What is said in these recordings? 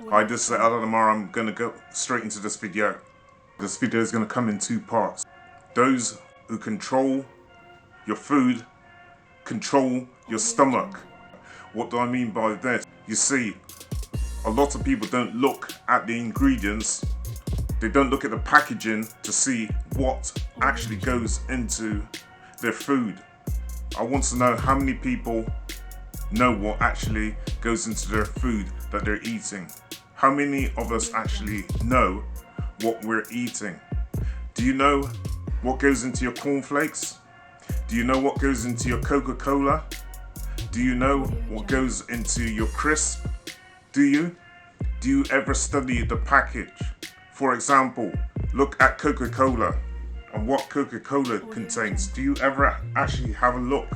Hi, this is Alan Amar. I'm going to go straight into this video. This video is going to come in two parts. Those who control your food control your stomach. What do I mean by this? You see, a lot of people don't look at the ingredients. They don't look at the packaging to see what actually goes into their food. I want to know how many people know what actually goes into their food that they're eating. How many of us actually know what we're eating? Do you know what goes into your cornflakes? Do you know what goes into your Coca-Cola? Do you know what goes into your crisp? Do you? Do you ever study the package? For example, look at Coca-Cola and what Coca-Cola contains. Do you ever actually have a look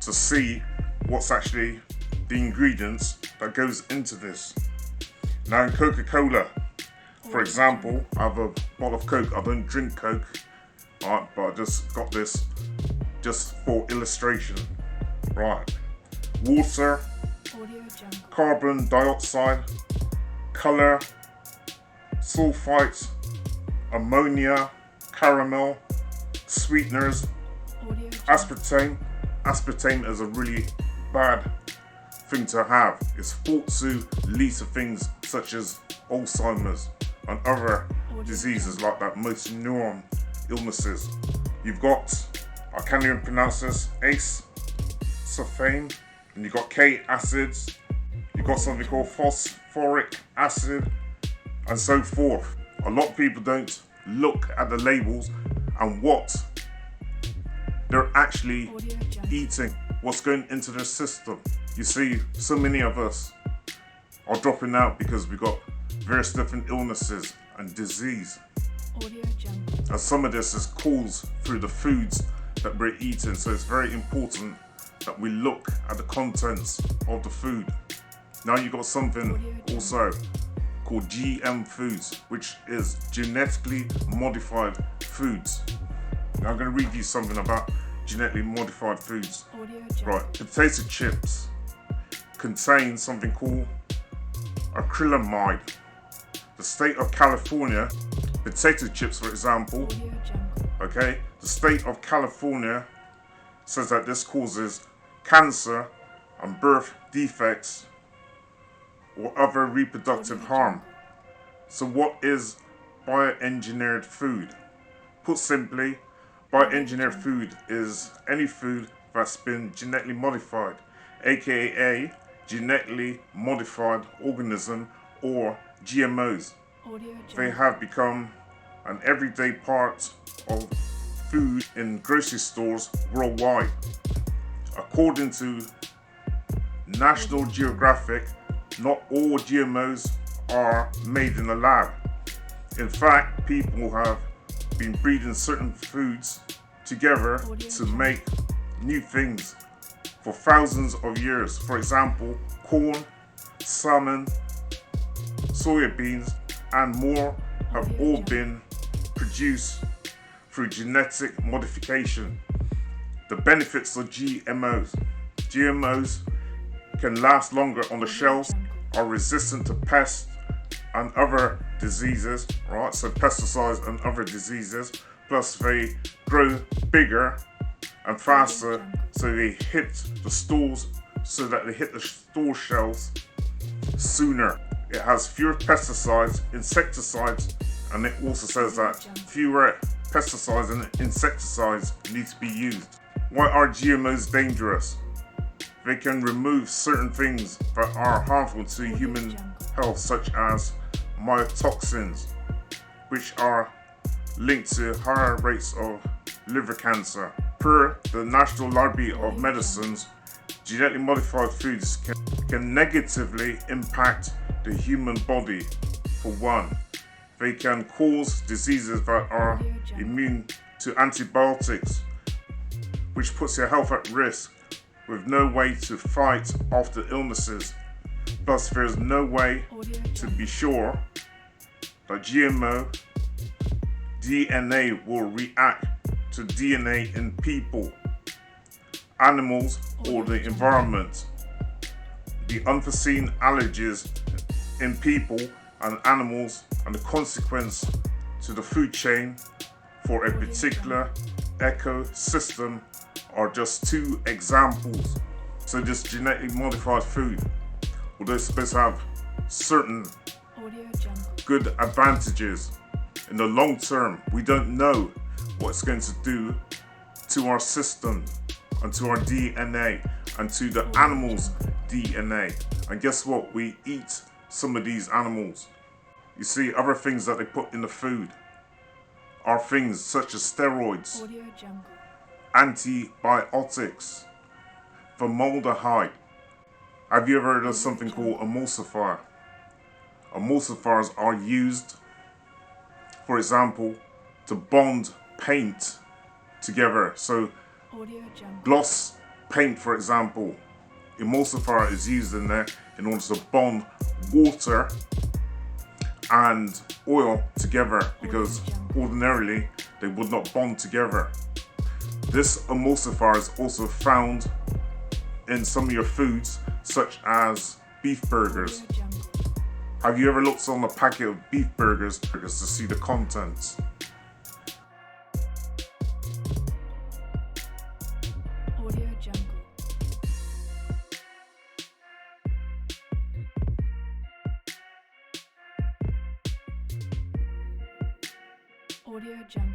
to see what's actually the ingredients that goes into this? Now in Coca-Cola, for example, I have a bottle of Coke. I don't drink Coke, right, but I just got this just for illustration. Right, water, carbon dioxide, color, sulfites, ammonia, caramel, sweeteners, aspartame. Aspartame is a really bad thing to have. It's thought to lead to things such as Alzheimer's and other diseases like that, motor neuron illnesses. You've got, I can't even pronounce this, sulfame, and you've got K acids, you've got something called phosphoric acid, and so forth. A lot of people don't look at the labels and what they're actually eating, what's going into their system. You see, so many of us are dropping out because we've got various different illnesses and disease. And some of this is caused through the foods that we're eating. So it's very important that we look at the contents of the food. Now you've got something also called GM foods, which is genetically modified foods. Now I'm going to read you something about genetically modified foods. Right, potato chips contain something called acrylamide. The state of California, potato chips for example, okay, the state of California says that this causes cancer and birth defects or other reproductive harm. So what is bioengineered food? Put simply, bioengineered food is any food that's been genetically modified, aka genetically modified organism, or GMOs. They have become an everyday part of food in grocery stores worldwide. According to National Geographic, not all GMOs are made in a lab. In fact, people have been breeding certain foods together to make new things for thousands of years. For example, corn, salmon, soybeans, and more have all been produced through genetic modification. The benefits of GMOs. GMOs can last longer on the shelves, are resistant to pests and other diseases, right? So pesticides and other diseases, plus they grow bigger and faster, so they hit the stores, so that they hit the store shelves sooner. It has fewer pesticides, insecticides, and it also says that fewer pesticides and insecticides need to be used. Why are GMOs dangerous? They can remove certain things that are harmful to human health, such as mycotoxins, which are linked to higher rates of liver cancer. Per the National Library of Medicine's, genetically modified foods can negatively impact the human body. For one, they can cause diseases that are immune to antibiotics, which puts your health at risk with no way to fight off the illnesses. Plus, there is no way to be sure that GMO DNA will react to DNA in people, animals, or the environment. The unforeseen allergies in people and animals and the consequence to the food chain for a particular ecosystem are just two examples. So this genetically modified food, although it's supposed to have certain good advantages, in the long term, we don't know what it's going to do to our system and to our DNA and to the animals' DNA. And guess what? We eat some of these animals. You see, other things that they put in the food are things such as steroids, antibiotics, formaldehyde. Have you ever heard of something called emulsifier? Emulsifiers are used, for example, to bond paint together. So gloss paint, for example, emulsifier is used in there in order to bond water and oil together, because ordinarily they would not bond together. This emulsifier is also found in some of your foods, such as beef burgers. Have you ever looked on a packet of beef burgers to see the contents? Audio Jungle.